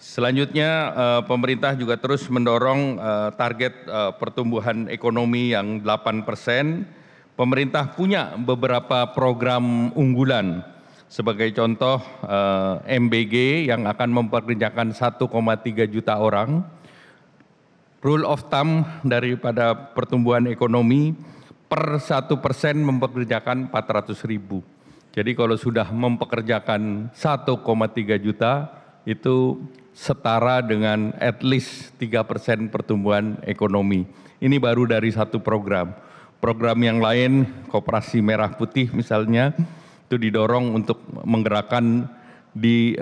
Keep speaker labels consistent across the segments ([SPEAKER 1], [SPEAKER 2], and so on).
[SPEAKER 1] Selanjutnya, pemerintah juga terus mendorong target pertumbuhan ekonomi yang 8%. Pemerintah punya beberapa program unggulan. Sebagai contoh, MBG yang akan mempekerjakan 1,3 juta orang. Rule of thumb daripada pertumbuhan ekonomi per 1% mempekerjakan 400.000. Jadi kalau sudah mempekerjakan 1,3 juta itu setara dengan at least 3% pertumbuhan ekonomi. Ini baru dari satu program. Program yang lain, Koperasi Merah Putih misalnya, itu didorong untuk menggerakkan di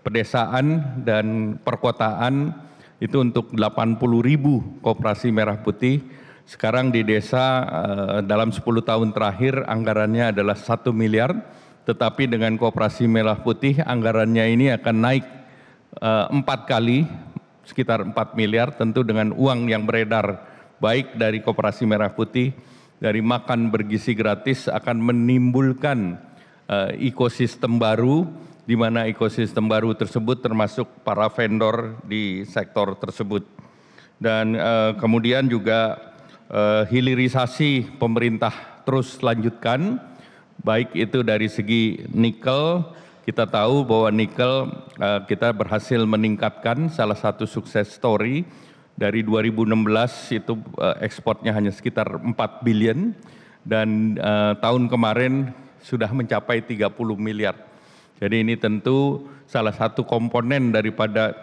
[SPEAKER 1] pedesaan dan perkotaan itu untuk 80.000 Koperasi Merah Putih. Sekarang di desa dalam 10 tahun terakhir anggarannya adalah 1 miliar, tetapi dengan Koperasi Merah Putih anggarannya ini akan naik 4 kali, sekitar 4 miliar, tentu dengan uang yang beredar baik dari Koperasi Merah Putih, dari makan bergizi gratis akan menimbulkan ekosistem baru, di mana ekosistem baru tersebut termasuk para vendor di sektor tersebut. Dan kemudian juga hilirisasi pemerintah terus lanjutkan, baik itu dari segi nikel. Kita tahu bahwa nikel kita berhasil meningkatkan, salah satu sukses story dari 2016 itu ekspornya hanya sekitar 4 billion dan tahun kemarin sudah mencapai 30 miliar. Jadi ini tentu salah satu komponen daripada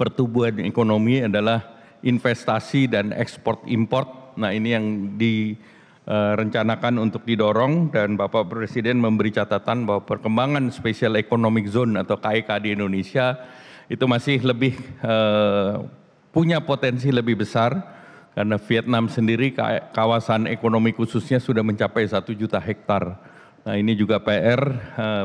[SPEAKER 1] pertumbuhan ekonomi adalah investasi dan ekspor import. Nah ini yang direncanakan untuk didorong, dan Bapak Presiden memberi catatan bahwa perkembangan Special Economic Zone atau KEK di Indonesia itu masih lebih punya potensi lebih besar, karena Vietnam sendiri kawasan ekonomi khususnya sudah mencapai 1 juta hektar. Nah ini juga PR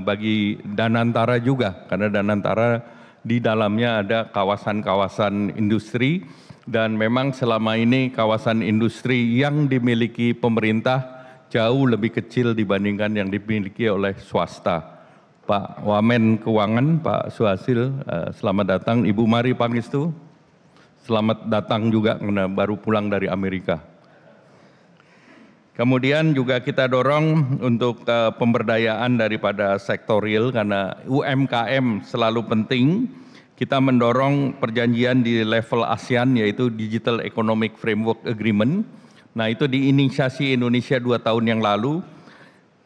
[SPEAKER 1] bagi Danantara juga, karena Danantara di dalamnya ada kawasan-kawasan industri, dan memang selama ini kawasan industri yang dimiliki pemerintah jauh lebih kecil dibandingkan yang dimiliki oleh swasta. Pak Wamen Keuangan, Pak Suhasil, selamat datang. Ibu Mari Pangestu, selamat datang juga karena baru pulang dari Amerika. Kemudian juga kita dorong untuk pemberdayaan daripada sektor real, karena UMKM selalu penting. Kita mendorong perjanjian di level ASEAN yaitu Digital Economic Framework Agreement. Nah itu diinisiasi Indonesia 2 tahun yang lalu.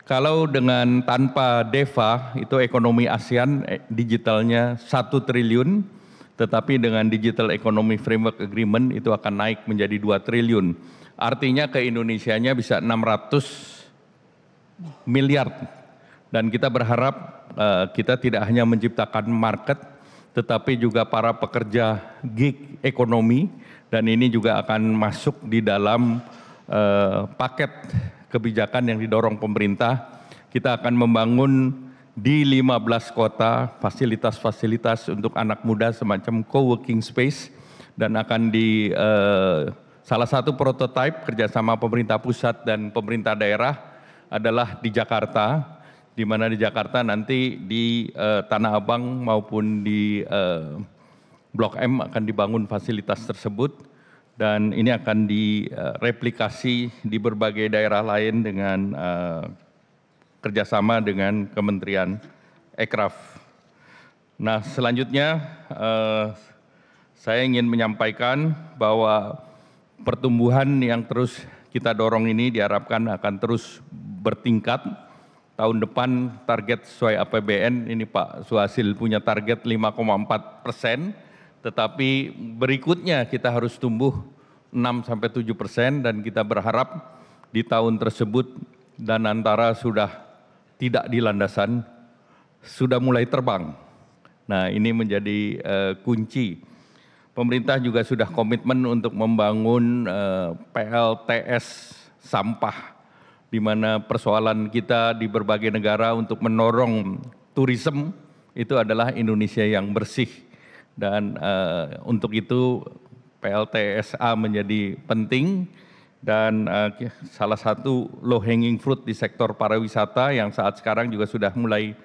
[SPEAKER 1] Kalau dengan tanpa DEFA itu ekonomi ASEAN digitalnya 1 triliun, tetapi dengan Digital Economic Framework Agreement itu akan naik menjadi 2 triliun. Artinya ke Indonesianya bisa 600 miliar. Dan kita berharap kita tidak hanya menciptakan market, tetapi juga para pekerja gig ekonomi, dan ini juga akan masuk di dalam paket kebijakan yang didorong pemerintah. Kita akan membangun di 15 kota fasilitas-fasilitas untuk anak muda semacam co-working space, dan akan di salah satu prototipe kerjasama pemerintah pusat dan pemerintah daerah adalah di Jakarta, di mana di Jakarta nanti di Tanah Abang maupun di Blok M akan dibangun fasilitas tersebut, dan ini akan direplikasi di berbagai daerah lain dengan kerjasama dengan Kementerian Ekraf. Nah selanjutnya saya ingin menyampaikan bahwa pertumbuhan yang terus kita dorong ini diharapkan akan terus bertingkat. Tahun depan target sesuai APBN, ini Pak Suhasil punya target 5,4%, tetapi berikutnya kita harus tumbuh 6-7%, dan kita berharap di tahun tersebut Danantara sudah tidak di landasan, sudah mulai terbang. Nah ini menjadi kunci. Pemerintah juga sudah komitmen untuk membangun PLTS sampah, di mana persoalan kita di berbagai negara untuk mendorong turisme itu adalah Indonesia yang bersih. Dan untuk itu PLTSA menjadi penting, dan salah satu low hanging fruit di sektor pariwisata yang saat sekarang juga sudah mulai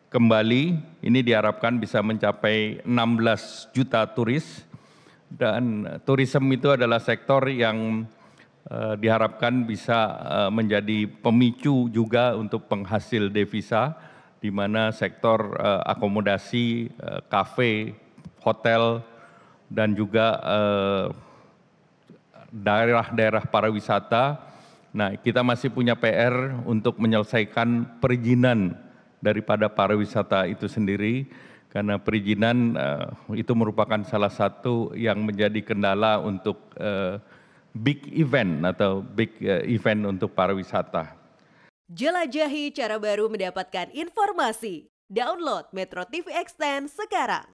[SPEAKER 1] kembali, ini diharapkan bisa mencapai 16 juta turis, dan tourism itu adalah sektor yang diharapkan bisa menjadi pemicu juga untuk penghasil devisa, di mana sektor akomodasi, kafe, hotel, dan juga daerah-daerah pariwisata. Nah, kita masih punya PR untuk menyelesaikan perizinan daripada pariwisata itu sendiri, karena perizinan itu merupakan salah satu yang menjadi kendala untuk big event atau big event untuk pariwisata.
[SPEAKER 2] Jelajahi cara baru mendapatkan informasi. Download Metro TV Extend sekarang.